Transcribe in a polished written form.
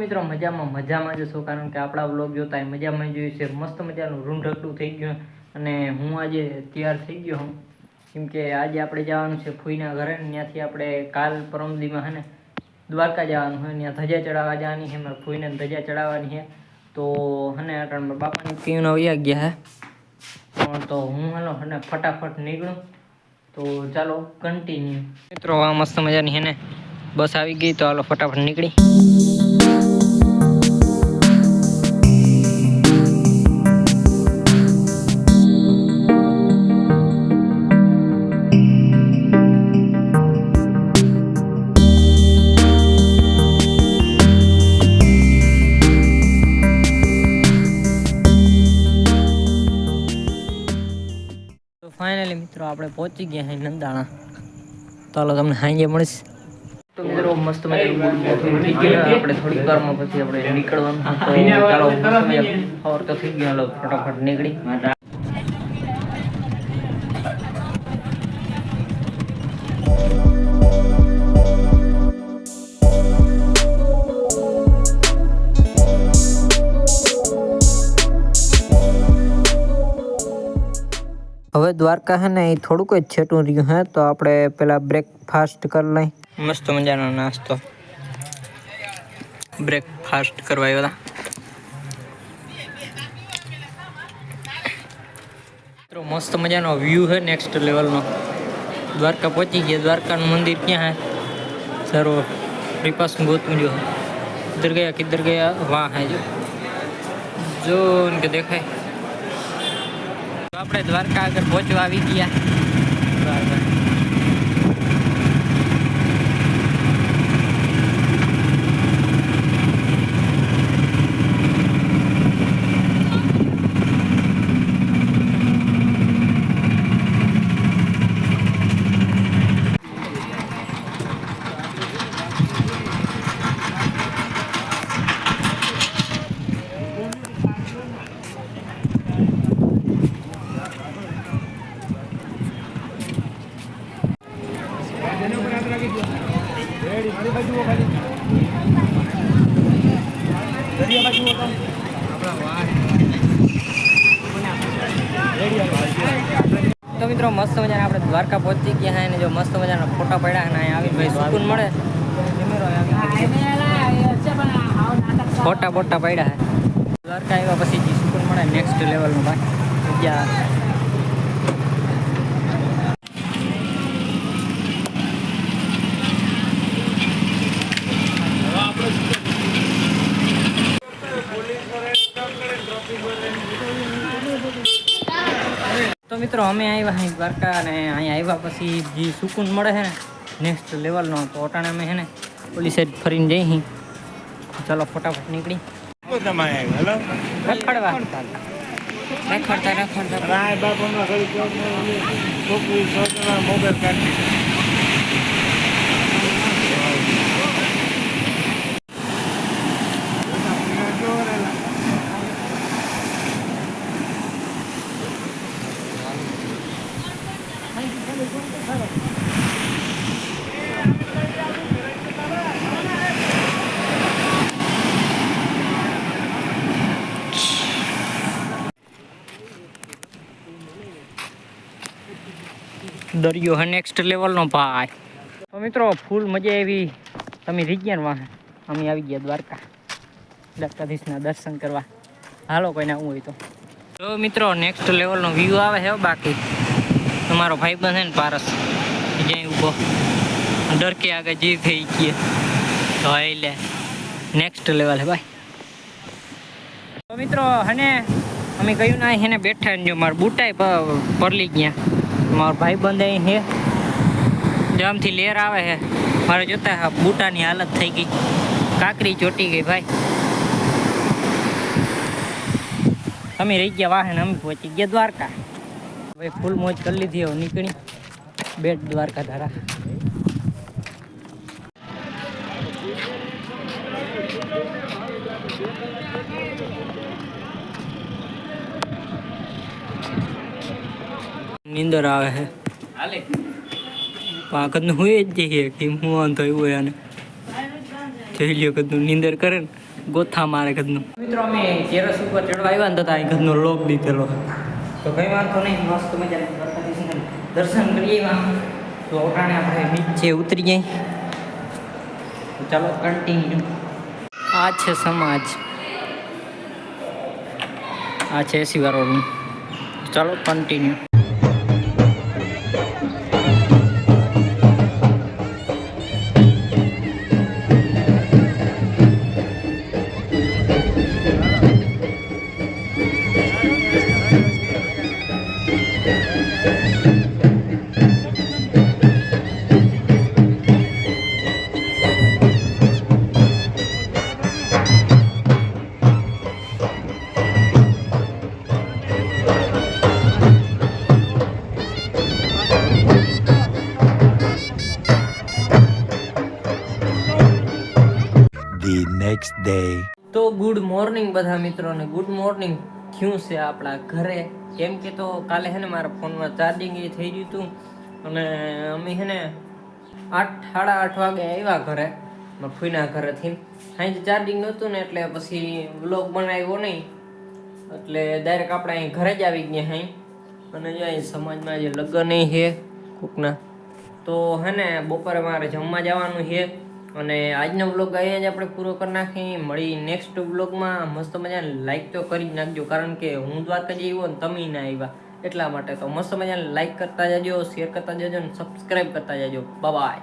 મિત્રો મજામાં જશો, કારણ કે આપણા વ્લોગ જોતા હોય મજામાં જોયું છે. મસ્ત મજાનું રૂમ ઢકલું થઈ ગયું અને હું આજે તૈયાર થઈ ગયો હું, કેમ કે આજે આપણે જવાનું છે ફૂઈના ઘરે. ત્યાંથી આપણે કાલ પરમદીમાં હે ને દ્વારકા જવાનું હોય, ત્યાં ધજા ચડાવવા જવાની છે. મારા ફૂઈને ધજા ચડાવવાની છે. તો હને અટાણ બાપાની પીણ વયા ગયા હે, તો હું હાલો હને ફટાફટ નીકળું. તો ચાલો કન્ટિન્યુ મિત્રો. આ મસ્ત મજાની હે ને બસ આવી ગઈ, તો હાલો ફટાફટ નીકળી. ફાઇનલી મિત્રો આપણે પહોંચી ગયા હે નંદાણા. તો હાલો તમને હાંજે મળીશ. તો મિત્રો મસ્ત મજાનું થઈ ગયું. આપણે થોડીક વારમાં પછી આપણે નીકળવાનું. તો ચાલો ખબર તો થઈ ગયો, હાલો ફટાફટ નીકળી. હવે દ્વારકા હે ને એ થોડુંક જ છેટું રહ્યું હે, તો આપણે પેલા બ્રેકફાસ્ટ કરી લઈ. મસ્ત મજાનો નાસ્તો બ્રેકફાસ્ટ કરવા આવ્યા હતા. મસ્ત મજાનો વ્યૂ હે નેક્સ્ટ લેવલનો. દ્વારકા પહોંચી ગયા. દ્વારકાનું મંદિર ક્યાં હે સરો રીપાસ ગોતવું જો. કિધર ગયા વાહ હે જો કે દેખાય. આપણે દ્વારકા આગળ પહોંચવા આવી ગયા. તો મિત્રો મસ્ત મજાના આપણે દ્વારકા પહોંચી ગયા હે, અને જો મસ્ત મજાના ફોટા પડ્યા અને અહીંયા આવીને ભાઈ સુકૂન મળે. ફોટા પડ્યા હે. દ્વારકા આવ્યા પછી જે સુકૂન મળે નેક્સ્ટ લેવલનું ભાઈ જગ્યા. તો મિત્રો અમે આવ્યા અહીં દ્વારકા, અને અહીંયા આવ્યા પછી જે સુકૂન મળે છે ને નેક્સ્ટ લેવલનો. તો અટાણે અમે છે ને પોલીસ સાઈડ ફરીને જઈ. ચાલો ફટાફટ નીકળી. દરિયો હે નેક્સ્ટ લેવલનો ભાઈ. તો મિત્રો ફૂલ મજા આવી. તમે રહી ગયા ને વાહ. અમે આવી ગયા દ્વારકા, દ્વારકાધીશના દર્શન કરવા. હાલો કોઈને આવું હોય તો મિત્રો નેક્સ્ટ લેવલનો વ્યૂ આવે છે. બાકી તમારો ભાઈ બંધ છે ને પારસ જ્યાં ઊભો ડર કે આગળ જે થઈ ગયે તો એટલે નેક્સ્ટ લેવલ હે ભાઈ. તો મિત્રો હને અમે કહ્યું ના એને બેઠા જો મારા બુટાઈ પરલી ગયા. મારો ભાઈ બંધ અહીં છે, જામથી લેર આવે છે મારે જોતા બુટાની હાલત થઈ ગઈ, કાકડી ચોટી ગઈ ભાઈ. અમે રહી ગયા વાહન, અમે પહોંચી ગયા દ્વારકા ભાઈ. ફૂલ મોજ કરી લીધી. હવે નીકળી બેટ દ્વારકા ધારા. નીંદર આવે છે. પાકતનું હોય જ જઈએ કે હું વાંધો એવું હોય. આને જોઈ લ્યો કદનું નીંદર કરે ને ગોથા મારે ગદનું. મિત્રો અમે ટેરેસ ઉપર ચડવા આવ્યા ને તો અહીં ગદનો લોક દીધેલો, તો કંઈ વાંધો નહીં, મસ્ત મજાના દર્શન કરીએ. તો ઓટાણે આપણે નીચે ઉતરી જઈએ. તો ચાલો કન્ટિન્યુ. આ છે સમાજ, આ છે એસી વાળો રૂમ. ચાલો કન્ટિન્યુ. Next day. તો ગુડ મોર્નિંગ બધા મિત્રોને, ગુડ મોર્નિંગ થયું છે આપણા ઘરે. કેમ કે તો કાલે હે ને મારા ફોનમાં ચાર્જિંગ એ થઈ ગયું હતું અને અમે હે ને 8:30 વાગે આવ્યા ઘરે, ફૂઈના ઘરેથી. અહીં ચાર્જિંગ નહોતું ને એટલે પછી વ્લોગ બનાવ્યો નહીં, એટલે ડાયરેક્ટ આપણે અહીં ઘરે જ આવી ગયા અહીં. અને જો અહીં સમાજમાં જે લગ્ન છે કોકના, તો હે ને બપોરે મારે જમવા જવાનું છે. અને આજનો વ્લોગ અહીંયા જ આપણે પૂરો કરી નાખીએ. મળી નેક્સ્ટ વ્લોગમાં. મસ્ત મજાને લાઈક તો કરી જ નાખજો, કારણ કે હું દ્વારકા જઈ આવ્યો ને તમે ના આવ્યા એટલા માટે. તો મસ્ત મજાને લાઈક કરતા જજો, શેર કરતા જજો અને સબસ્ક્રાઈબ કરતા જજો. બાય.